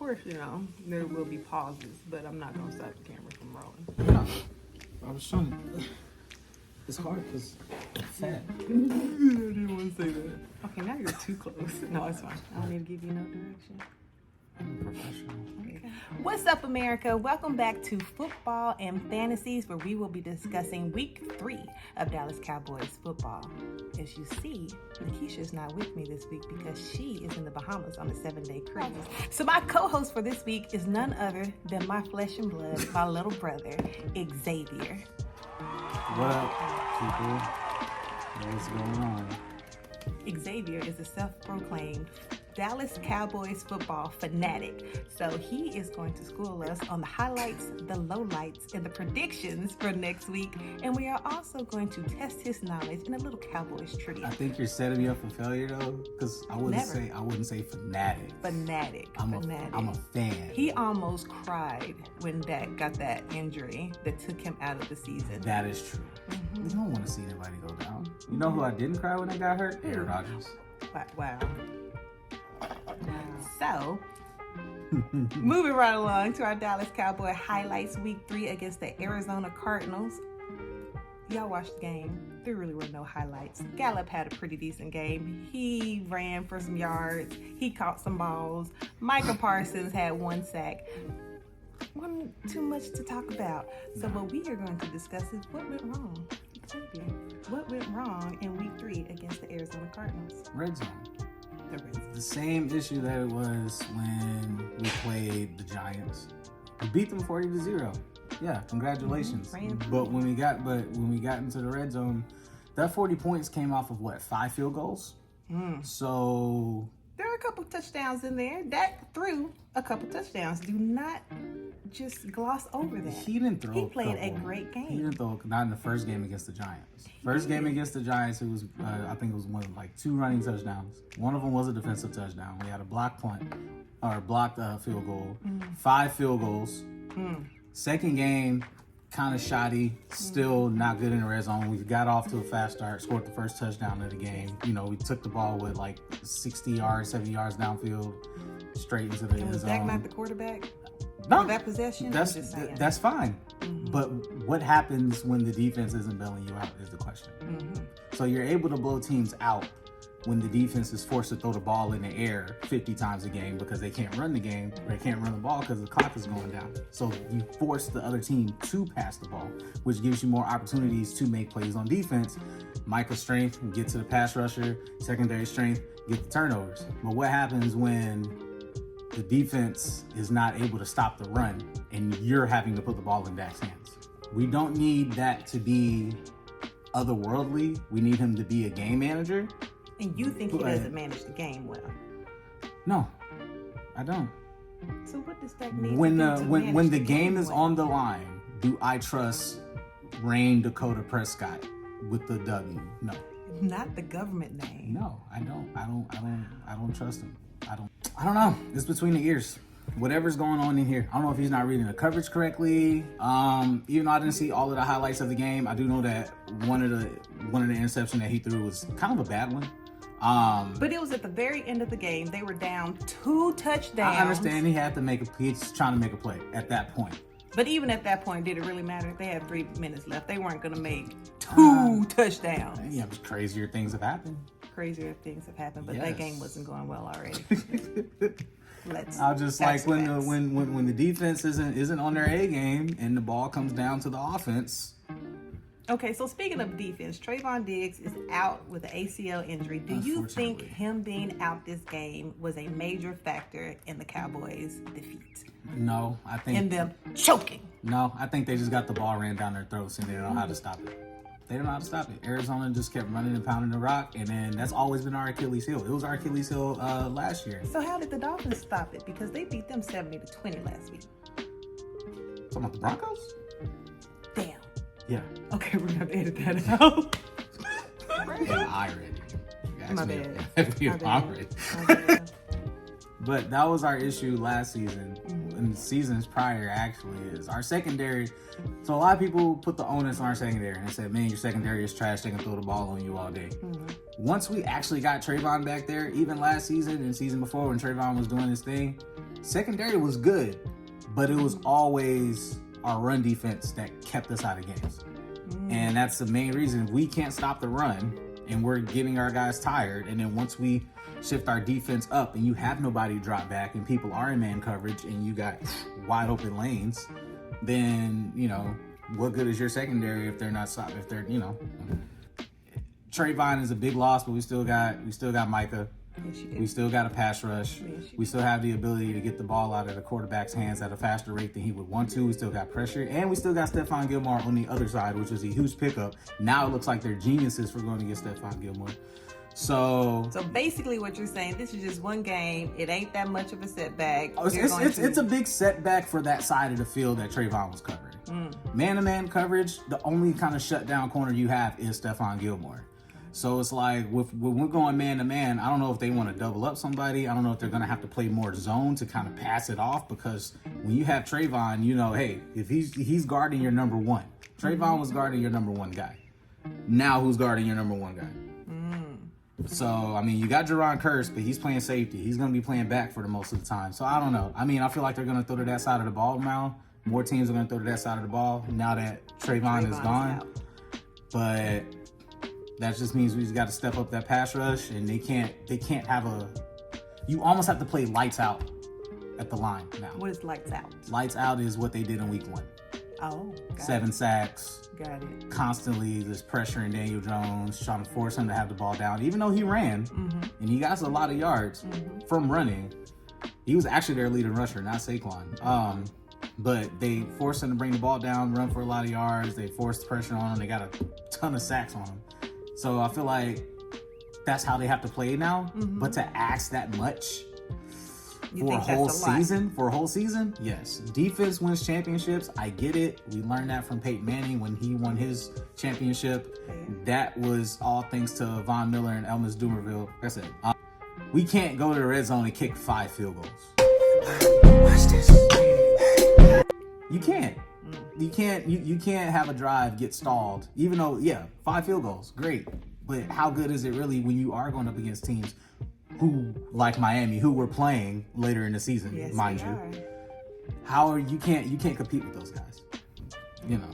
course, there will be pauses, but I'm not going to stop the camera from rolling. No, I was trying. It's hard because I'm fat. I didn't want to say that. Okay, now you're too close. No, it's fine. I don't need to give you no direction. I'm a professional. Okay. What's up, America? Welcome back to Football and Fantasies, where we will be discussing Week 3 of Dallas Cowboys football. As you see, Keesh is not with me this week because she is in the Bahamas on a 7-day cruise. So my co-host for this week is none other than my flesh and blood, my little brother, Xavier. What up, people? What's going on? Xavier is a self-proclaimed Dallas Cowboys football fanatic. So he is going to school us on the highlights, the lowlights, and the predictions for next week. And we are also going to test his knowledge in a little Cowboys trivia. I think you're setting me up for failure though, because I wouldn't say fanatic. Fanatic. I'm a fan. He almost cried when Dak got that injury that took him out of the season. That is true. Mm-hmm. We don't want to see anybody go down. You know who I didn't cry when they got hurt? Aaron Rodgers. Wow. So, moving right along to our Dallas Cowboy highlights, Week 3 against the Arizona Cardinals. Y'all watched the game. There really were no highlights. Gallup had a pretty decent game. He ran for some yards. He caught some balls. Micah Parsons had 1 sack. Wasn't too much to talk about. So what we are going to discuss is what went wrong. What went wrong in Week 3 against the Arizona Cardinals? Red zone. The same issue that it was when we played the Giants. We beat them 40-0. Yeah, congratulations. Mm-hmm. But when we got into the red zone, that 40 points came off of 5 field goals. So there are a couple touchdowns in there. Dak threw a couple touchdowns. Do not just gloss over that. He didn't throw. He played a great game. He didn't throw. Not in the first game against the Giants. First game against the Giants, it was I think it was one of 2 running touchdowns. One of them was a defensive touchdown. We had a blocked punt or blocked field goal. 5 field goals. Second game, kind of shoddy. Still not good in the red zone. We got off to a fast start. Scored the first touchdown of the game. We took the ball with 60 yards, 70 yards downfield, straight into the end zone. Was Dak not the quarterback? No, that possession. That's fine. But what happens when the defense isn't bailing you out is the question. So you're able to blow teams out when the defense is forced to throw the ball in the air 50 times a game because they can't run the game, or they can't run the ball because the clock is going down. So you force the other team to pass the ball, which gives you more opportunities to make plays on defense. Micah's strength, get to the pass rusher. Secondary strength, get the turnovers. But what happens when the defense is not able to stop the run and you're having to put the ball in Dak's hands? We don't need that to be otherworldly. We need him to be a game manager. And you think he doesn't manage the game well? No, I don't. So what does that mean? When the game is on the line, do I trust Rain Dakota Prescott with the W? No. Not the government name. No, I don't. I don't trust him. I don't know. It's between the ears. Whatever's going on in here. I don't know if he's not reading the coverage correctly. Even though I didn't see all of the highlights of the game, I do know that one of the interceptions that he threw was kind of a bad one. But it was at the very end of the game. They were down 2 touchdowns. I understand he's trying to make a play at that point. But even at that point, did it really matter? They had 3 minutes left. They weren't going to make 2 touchdowns. Yeah, crazier things have happened. Crazier things have happened, but that game wasn't going well already. I'll just when the defense isn't on their A game and the ball comes down to the offense. Okay, so speaking of defense, Trayvon Diggs is out with an ACL injury. Do you think him being out this game was a major factor in the Cowboys' defeat? No, I think in them choking. No, I think they just got the ball ran down their throats and they don't know how to stop it. They don't know how to stop it. Arizona just kept running and pounding the rock, and then that's always been our Achilles heel. It was our Achilles heel last year. So how did the Dolphins stop it? Because they beat them 70-20 last week. Talking about the Broncos? Damn. Yeah. Okay, we're gonna edit that out. Yeah, I read it. My bad. My bad. But that was our issue last season, and the seasons prior actually is our secondary. So a lot of people put the onus on our secondary and said, man, your secondary is trash. They can throw the ball on you all day. Once we actually got Trayvon back there, even last season and season before when Trayvon was doing his thing, secondary was good, but it was always our run defense that kept us out of games. And that's the main reason we can't stop the run, and we're getting our guys tired. And then once we shift our defense up and you have nobody drop back and people are in man coverage and you got wide open lanes, then, you know, what good is your secondary if they're not stopped, if they're, you know. Trayvon is a big loss, but we still got Micah. Yes, you do. We still got a pass rush. Yes, We still have the ability to get the ball out of the quarterback's hands at a faster rate than he would want to. We still got pressure. And we still got Stephon Gilmore on the other side, which is a huge pickup. Now it looks like they're geniuses for going to get Stephon Gilmore. So basically what you're saying, this is just one game. It ain't that much of a setback. It's a big setback for that side of the field that Trayvon was covering. Man-to-man coverage, the only kind of shutdown corner you have is Stephon Gilmore. So it's like, when we're going man-to-man, I don't know if they want to double up somebody. I don't know if they're going to have to play more zone to kind of pass it off, because when you have Trayvon, you know, hey, if he's guarding your number one. Trayvon was guarding your number one guy. Now who's guarding your number one guy? So, I mean, you got Jerron Kearse, but he's playing safety. He's going to be playing back for the most of the time. So, I don't know. I mean, I feel like they're going to throw to that side of the ball now. More teams are going to throw to that side of the ball now that Trayvon is gone. Out. But that just means we just got to step up that pass rush, and they can't have you almost have to play lights out at the line now. What is lights out? Lights out is what they did in week 1. Oh, got 7 sacks. Got it. Constantly there's pressure in Daniel Jones, trying to force him to have the ball down, even though he ran and he got a lot of yards from running. He was actually their leading rusher, not Saquon. But they forced him to bring the ball down, run for a lot of yards. They forced pressure on him. They got a ton of sacks on him. So I feel like that's how they have to play now. But to ask that much for a whole season, yes. Defense wins championships. I get it. We learned that from Peyton Manning when he won his championship. That was all thanks to Von Miller and Elvis Dumervil. Like I said, we can't go to the red zone and kick 5 field goals. Watch this. You can't. You can't have a drive get stalled. Even though, 5 field goals, great. But how good is it really when you are going up against teams who, like Miami, who we're playing later in the season, mind you? You can't compete with those guys. You know.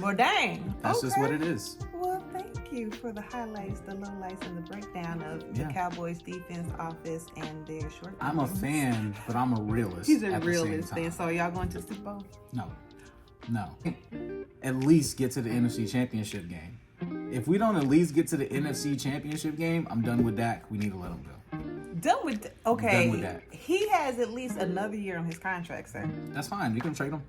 Well, dang. That's just what it is. Well, thank you for the highlights, the lowlights, and the breakdown of the Cowboys defense, offense, and their short. I'm a fan, but I'm a realist. He's a realist fan. So y'all going to Super Bowl? No. At least get to the NFC Championship game. If we don't at least get to the NFC Championship game, I'm done with Dak. We need to let him go. Done with Dak. He has at least another year on his contract, sir. That's fine. We can trade him.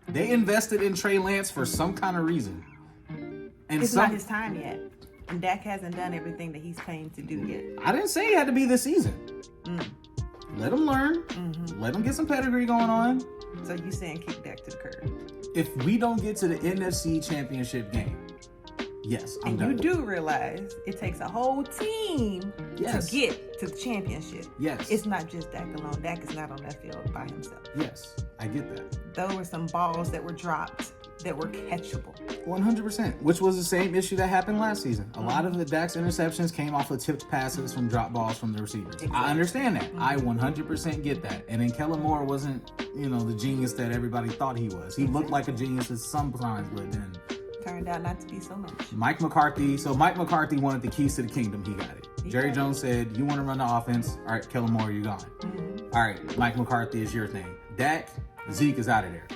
They invested in Trey Lance for some kind of reason. And it's not his time yet. And Dak hasn't done everything that he's claimed to do yet. I didn't say it had to be this season. Let him learn. Let him get some pedigree going on. So you saying kick Dak to the curb? If we don't get to the NFC Championship game, yes, I'm done. And you do realize it takes a whole team to get to the championship. Yes. It's not just Dak alone. Dak is not on that field by himself. Yes, I get that. There were some balls that were dropped that were catchable. 100%, which was the same issue that happened last season. A lot of the Dak's interceptions came off of tipped passes from drop balls from the receivers. Exactly. I understand that. I 100% get that. And then Kellen Moore wasn't, the genius that everybody thought he was. He looked like a genius at some times, but then turned out not to be so much. Mike McCarthy wanted the keys to the kingdom. He got it. Jerry Jones said, you want to run the offense? All right, Kellen Moore, you're gone. All right, Mike McCarthy is your thing. Dak, Zeke is out of there.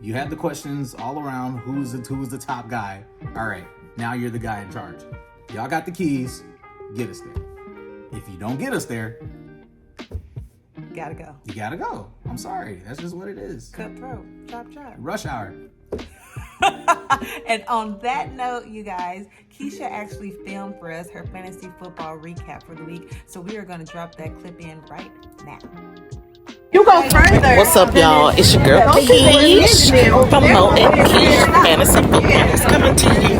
You had the questions all around. Who's the top guy? All right, now you're the guy in charge. Y'all got the keys. Get us there. If you don't get us there, gotta go. You gotta go. I'm sorry. That's just what it is. Cutthroat. Chop. Rush hour. And on that note, you guys, Keisha actually filmed for us her fantasy football recap for the week. So we are going to drop that clip in right now. You go further. What's up, y'all? It's your girl Keesh from Mo and Keesh Fantasy Football. It's coming to you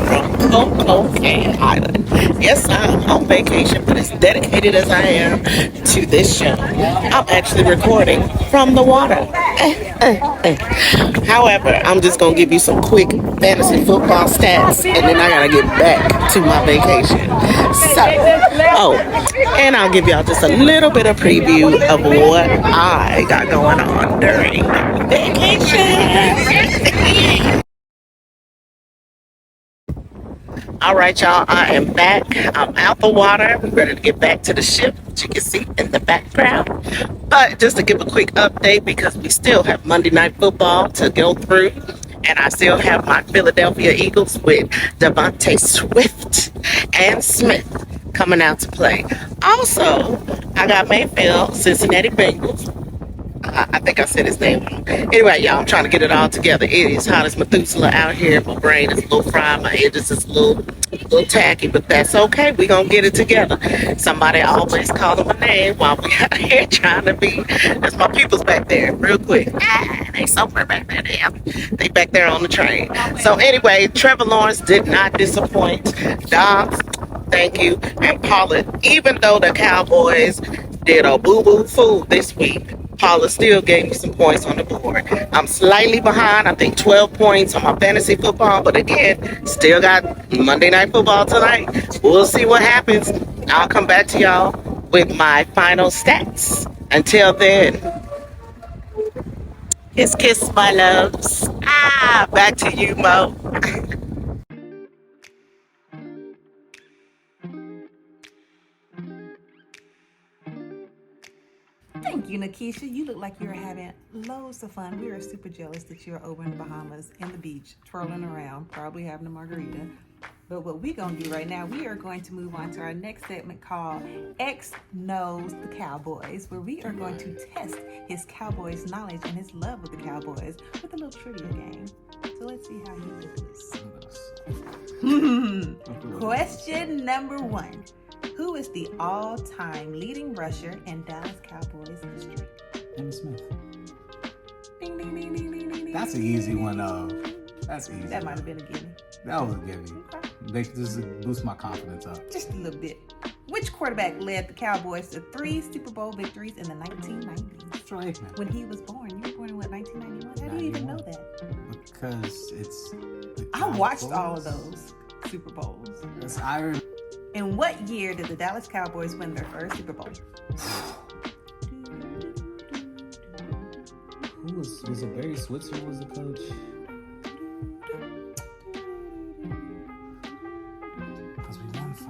from Cocaine Island. Yes, I'm on vacation, but as dedicated as I am to this show, I'm actually recording from the water. However, I'm just gonna give you some quick fantasy football stats, and then I gotta get back to my vacation. So, and I'll give y'all just a little bit of preview of what I got going on during vacation. All right, y'all, I am back. I'm out the water. We're ready to get back to the ship, which you can see in the background. But just to give a quick update, because we still have Monday Night Football to go through, and I still have my Philadelphia Eagles with Devontae Swift and Smith coming out to play. Also, I got Mayfield, Cincinnati Bengals. I think I said his name wrong. Anyway, y'all, I'm trying to get it all together. It is hot as Methuselah out here. My brain is a little fried. My edges is a little tacky, but that's okay. We're going to get it together. Somebody always calling my name while we out here trying to be. That's my people's back there, real quick. They somewhere back there. They back there on the train. So anyway, Trevor Lawrence did not disappoint. Dobbs, thank you. And Pollard, even though the Cowboys did a boo-boo fool this week, Paula still gave me some points on the board. I'm slightly behind, I think 12 points on my fantasy football, but again, still got Monday Night Football tonight. We'll see what happens. I'll come back to y'all with my final stats. Until then, kiss, my loves. Back to you, Mo. Thank you, Nakisha. You look like you're having loads of fun. We are super jealous that you're over in the Bahamas, in the beach, twirling around, probably having a margarita. But what we're going to do right now, we are going to move on to our next segment called X Knows the Cowboys, where we are going to test his Cowboys knowledge and his love of the Cowboys with a little trivia game. So let's see how you do this. Question number 1. Who is the all-time leading rusher in Dallas Cowboys history? Emmitt Smith. Ding, ding, ding, ding, ding, ding. That's an easy one, though. That's easy. That might have been a gimme. That was a gimme. Okay. They just boost my confidence up. Just a little bit. Which quarterback led the Cowboys to 3 Super Bowl victories in the 1990s? Troy Aikman. When he was born. You were born in what, 1991? How do you even know that? Because it's... I watched all of those Super Bowls. It's Iron. In what year did the Dallas Cowboys win their first Super Bowl? Who was it? Barry Switzer was the coach? Because we won 5.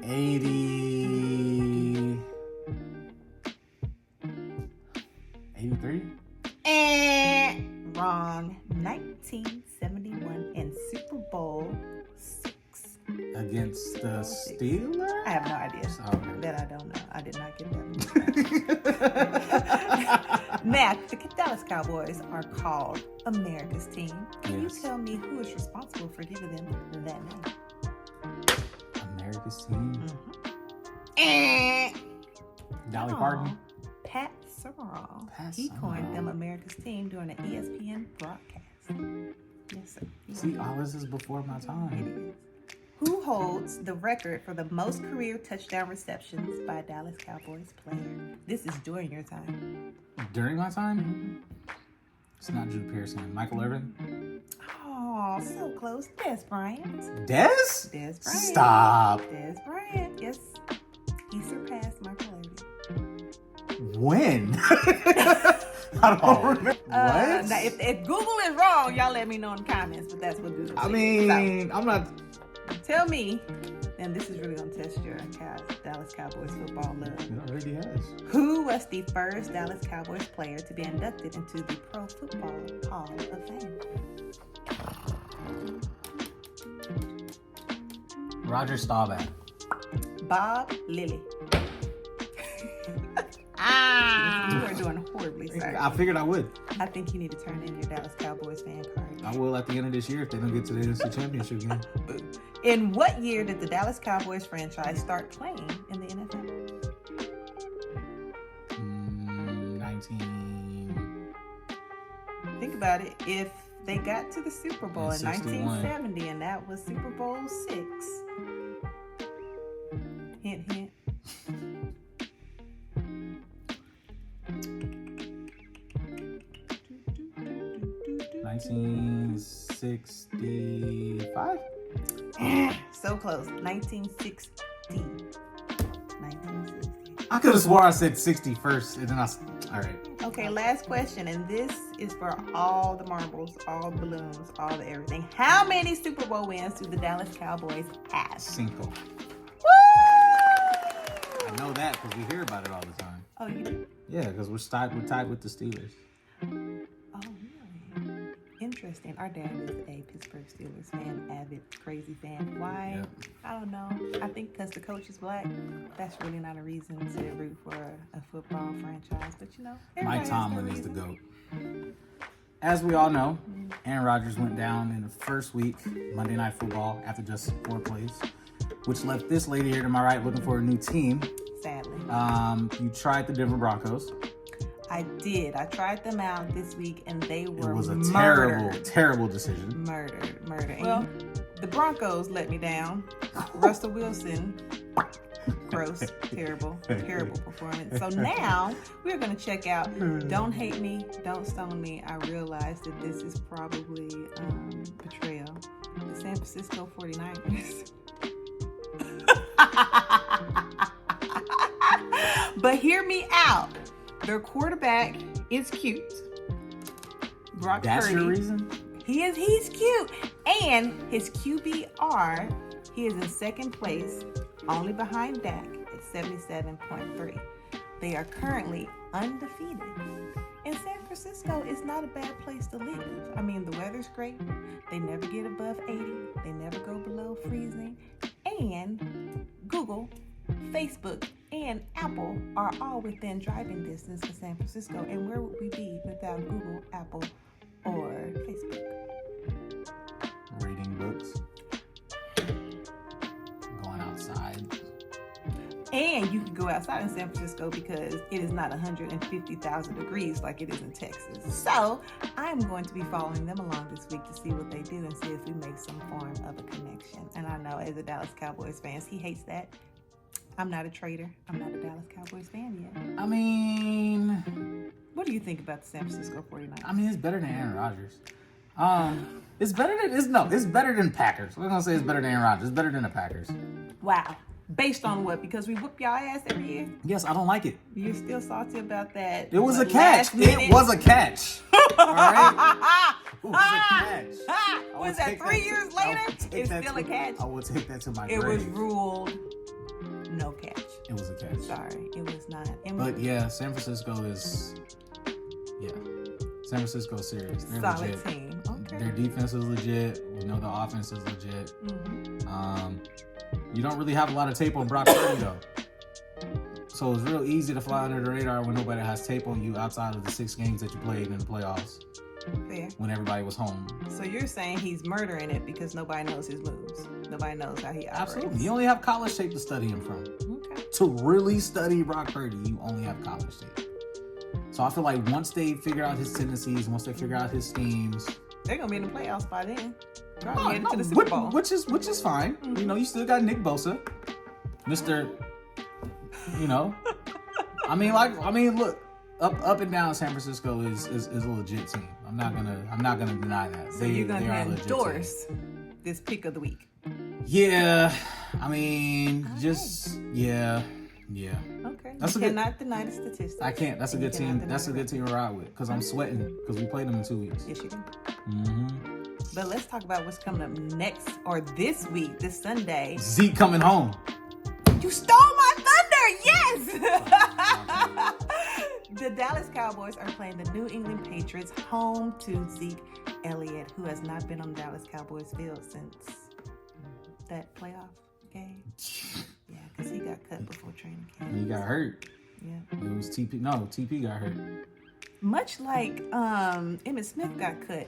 80. 83? Wrong. 1971 in Super Bowl 6. Against the Steelers? I have no idea. Okay. That I don't know. I did not get that. Matt, the Dallas Cowboys are called America's team. Can you tell me who is responsible for giving them that name? America's team? Mm-hmm. Dolly Parton? Pat Summerall. He coined them America's team during an ESPN broadcast. Yes, sir. See, all this is before my time. It is. Who holds the record for the most career touchdown receptions by a Dallas Cowboys player? This is during your time. During my time? It's not Drew Pearson. Michael Irvin? Oh, so close. Dez Bryant. Dez? Dez Bryant. Stop. Dez Bryant. Yes. He surpassed Michael Irvin. When? I don't remember. What? Now, if Google is wrong, y'all let me know in the comments, but that's what Google said. I mean, so, I'm not... Tell me, and this is really going to test your Dallas Cowboys football love. It already has. Who was the first Dallas Cowboys player to be inducted into the Pro Football Hall of Fame? Roger Staubach. Bob Lilly. You are doing horribly, sir. I figured I would. I think you need to turn in your Dallas Cowboys fan card. I will at the end of this year if they don't get to the NFC Championship game. In what year did the Dallas Cowboys franchise start playing in the NFL? about it. If they got to the Super Bowl in 61. 1970, and that was Super Bowl 6. Hint, hint. $1965. So close. 1960. 1960. I could have swore I said 61st, and then all right. Okay, last question, and this is for all the marbles, all the balloons, all the everything. How many Super Bowl wins do the Dallas Cowboys have? 5. Woo! I know that because we hear about it all the time. Oh, you do? Yeah, because we're tied with the Steelers. Oh, really? Interesting. Our dad is a Pittsburgh Steelers fan, avid, crazy fan. Why? Yep. I don't know. I think because the coach is black. That's really not a reason to root for a football franchise. But, you know, everybody Mike has Tomlin their is the reason. GOAT. As we all know, Aaron Rodgers went down in the first week, Monday Night Football, after just 4 plays, which left this lady here to my right looking for a new team. Sadly. You tried the Denver Broncos. I did. I tried them out this week, and they were It was a murdered. terrible decision. Murdered. Well- And the Broncos let me down. Russell Wilson, gross, terrible performance. So now we're going to check out Don't Hate Me, Don't Stone Me. I realize that this is probably betrayal. The San Francisco 49ers. But hear me out. Their quarterback is cute. Brock That's Purdy. your reason? He's cute. And his QBR, he is in second place, only behind Dak at 77.3. They are currently undefeated. And San Francisco is not a bad place to live. I mean, the weather's great. They never get above 80. They never go below freezing. And Google, Facebook, and Apple are all within driving distance of San Francisco. And where would we be without Google, Apple, or Facebook? Reading books. Going outside. And you can go outside in San Francisco because it is not 150,000 degrees like it is in Texas. So I'm going to be following them along this week to see what they do and see if we make some form of a connection. And I know as a Dallas Cowboys fan, he hates that. I'm not a traitor. I'm not a Dallas Cowboys fan yet. I mean, What do you think about the San Francisco 49ers? it's better than Aaron Rodgers. It's better than Packers. We're gonna say it's better than Aaron Rodgers. It's better than the Packers. Wow. Based on what? Because we whoop y'all ass every year? Yes, I don't like it. You're still salty about that? It was a what, catch. last minute? It was a catch. All right. It was a catch. Was that 3 years later? It's still a catch. I will take that to my It grave. was ruled no catch. It was a catch. Sorry, it was not. But yeah, San Francisco is. Yeah, San Francisco is serious. They're solid legit. team. Okay. Their defense is legit. We know the offense is legit. Mm-hmm. You don't really have a lot of tape on Brock Purdy though, so it's real easy to fly under the radar when nobody has tape on you outside of the 6 games that you played in the playoffs Fair. when everybody was home. So you're saying he's murdering it because nobody knows his moves. Nobody knows how he operates. Absolutely, you only have college tape to study him from. Okay. To really study Brock Purdy, you only have college tape. So I feel like once they figure out his tendencies, once they figure out his schemes, They're gonna be in the playoffs by then. Probably no, headed no, to the Super Bowl. which is fine. Mm-hmm. You know, you still got Nick Bosa, Mr. You know, look, up and down San Francisco is a legit team. I'm not gonna deny that. So you're they gonna are a legit team. endorse this pick of the week. Yeah, yeah. Okay. That's you a good- cannot deny the statistics. I can't. That's a And you good cannot team. deny That's a the good team to ride with because I'm sweating because we played them in 2 weeks. Yes, you can. Mm-hmm. But let's talk about what's coming up next or this week, this Sunday. Zeke coming home. You stole my thunder! Yes! The Dallas Cowboys are playing the New England Patriots home to Zeke Elliott, who has not been on the Dallas Cowboys field since that playoff game. Yeah, because he got cut before training camp. He got hurt. Yeah. It was TP. No, TP got hurt. Much like Emmitt Smith got cut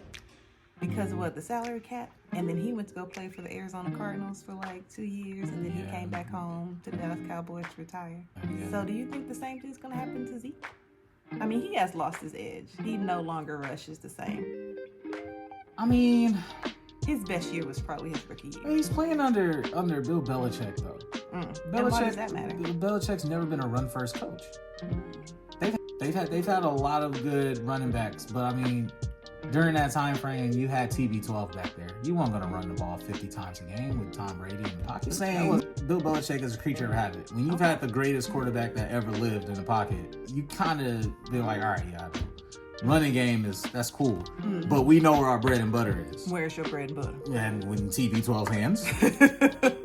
because of the salary cap, and then he went to go play for the Arizona Cardinals for like 2 years, and then he Yeah. came back home to the Dallas Cowboys to retire. Yeah. So do you think the same thing's gonna happen to Zeke? I mean, he has lost his edge. He no longer rushes the same. I mean, his best year was probably his rookie year. He's playing under Bill Belichick though. And why does that matter? Belichick's never been a run first coach. They've had a lot of good running backs, but I mean, during that time frame, you had TB12 back there. You weren't going to run the ball 50 times a game with Tom Brady in the pocket. Saying Bill Belichick is a creature of habit. When you've had the greatest quarterback that ever lived in the pocket, you kind of been like, all right, yeah, running game that's cool, but we know where our bread and butter is. Where's your bread and butter? And when TB12 hands,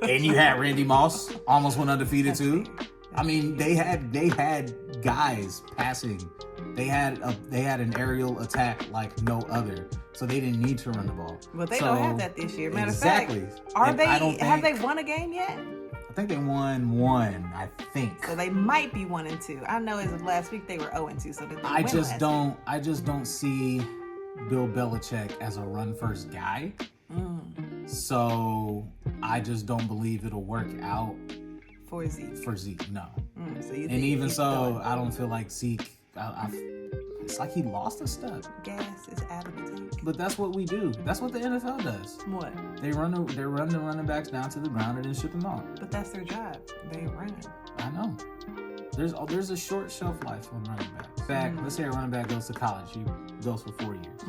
and you had Randy Moss, almost went undefeated too. I mean, they had guys passing. They had an aerial attack like no other, so they didn't need to run the ball. Well, they don't have that this year. Matter exactly. of fact, have they won a game yet? I think they won one. I think so. They might be 1-2. I know as of last week they were 0-2. So I just don't see Bill Belichick as a run first guy. So I just don't believe it'll work out for Zeke. No. So and even so, I don't feel like Zeke. It's like he lost a step. Gas is out of the tank. But that's what we do. That's what the NFL does. What? They run the running backs down to the ground and then ship them off. But that's their job. They run. I know. There's a short shelf life on running backs. Let's say a running back goes to college. He goes for 4 years.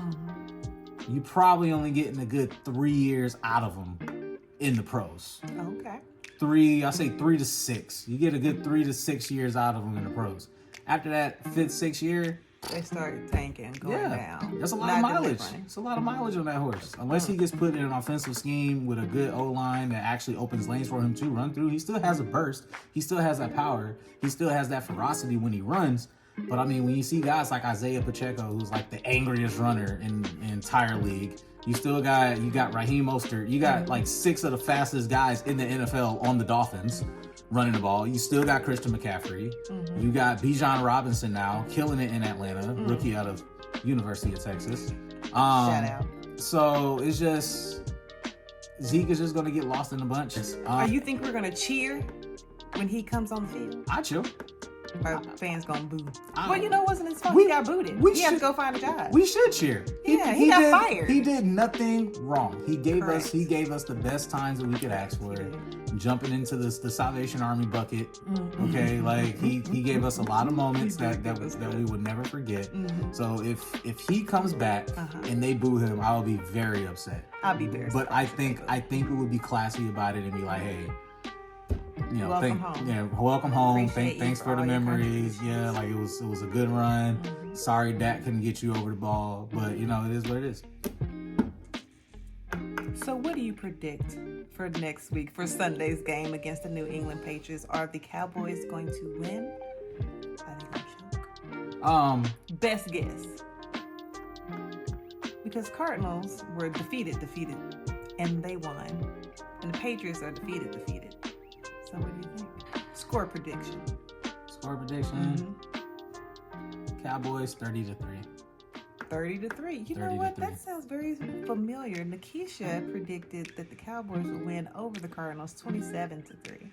You probably only getting a good 3 years out of them in the pros. Okay. I say 3 to 6. You get a good 3 to 6 years out of them in the pros. After that 5th, 6th year, they start tanking, going down. That's a lot of mileage. It's a lot of mileage on that horse. Unless he gets put in an offensive scheme with a good O-line that actually opens lanes for him to run through, he still has a burst. He still has that power. He still has that ferocity when he runs. But I mean, when you see guys like Isaiah Pacheco, who's like the angriest runner in the entire league, you got Raheem Mostert. You got like 6 of the fastest guys in the NFL on the Dolphins running the ball. You still got Christian McCaffrey. You got Bijan Robinson now killing it in Atlanta, rookie out of University of Texas. Shout out. So it's just Zeke is just gonna get lost in the bunch. You think we're gonna cheer when he comes on the field? I chill. Or fans gonna boo? Well, you know, it wasn't his fault. He got booted. He had to go find a job. We should cheer. He got fired. He did nothing wrong. He gave us the best times that we could ask for. Jumping into the Salvation Army bucket. Okay, like he gave us a lot of moments that we would never forget. So if he comes back and they boo him, I'll be very upset. I'll be very. But I think it would be classy about it and be like, hey, welcome home. Yeah, welcome home. Thanks for the memories. Yeah, like it was a good run. Sorry Dak couldn't get you over the ball, but it is what it is. So what do you predict for next week for Sunday's game against the New England Patriots? Are the Cowboys going to win? Are they going to choke? Best guess. Because Cardinals were defeated, and they won. And the Patriots are defeated. So what do you think? Score prediction. Cowboys 30-3. 30-3. You know what? That sounds very familiar. Nikisha predicted that the Cowboys would win over the Cardinals 27-3.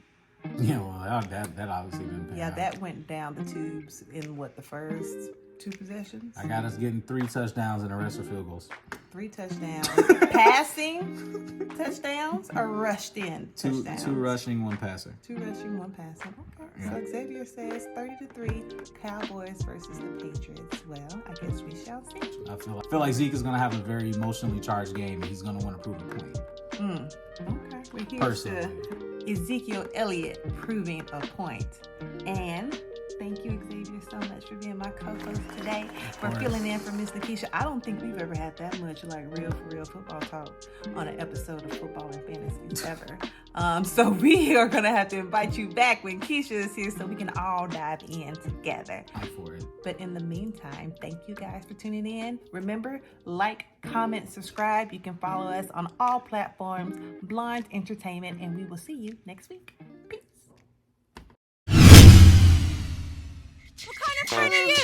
Yeah, well, that obviously didn't pay out. That went down the tubes in the first 2 possessions? I got us getting 3 touchdowns and the rest are field goals. 3 touchdowns. Passing touchdowns or rushed in touchdowns? 2 rushing, 1 passing. 2 rushing, 1 passing. Okay. Yeah. So Xavier says 30-3, Cowboys versus the Patriots. Well, I guess we shall see. I feel like Zeke is going to have a very emotionally charged game and he's going to want to prove a point. Okay. Well, here's personally. Ezekiel Elliott proving a point. And thank you, Xavier, so much for being my co-host today, for filling in for Miss Nikisha. I don't think we've ever had that much real football talk on an episode of Football and Fantasy ever. So we are going to have to invite you back when Keisha is here so we can all dive in together. I'm for it. But in the meantime, thank you guys for tuning in. Remember, like, comment, subscribe. You can follow us on all platforms, Blonde Entertainment, and we will see you next week. Peace. What kind of friend are you?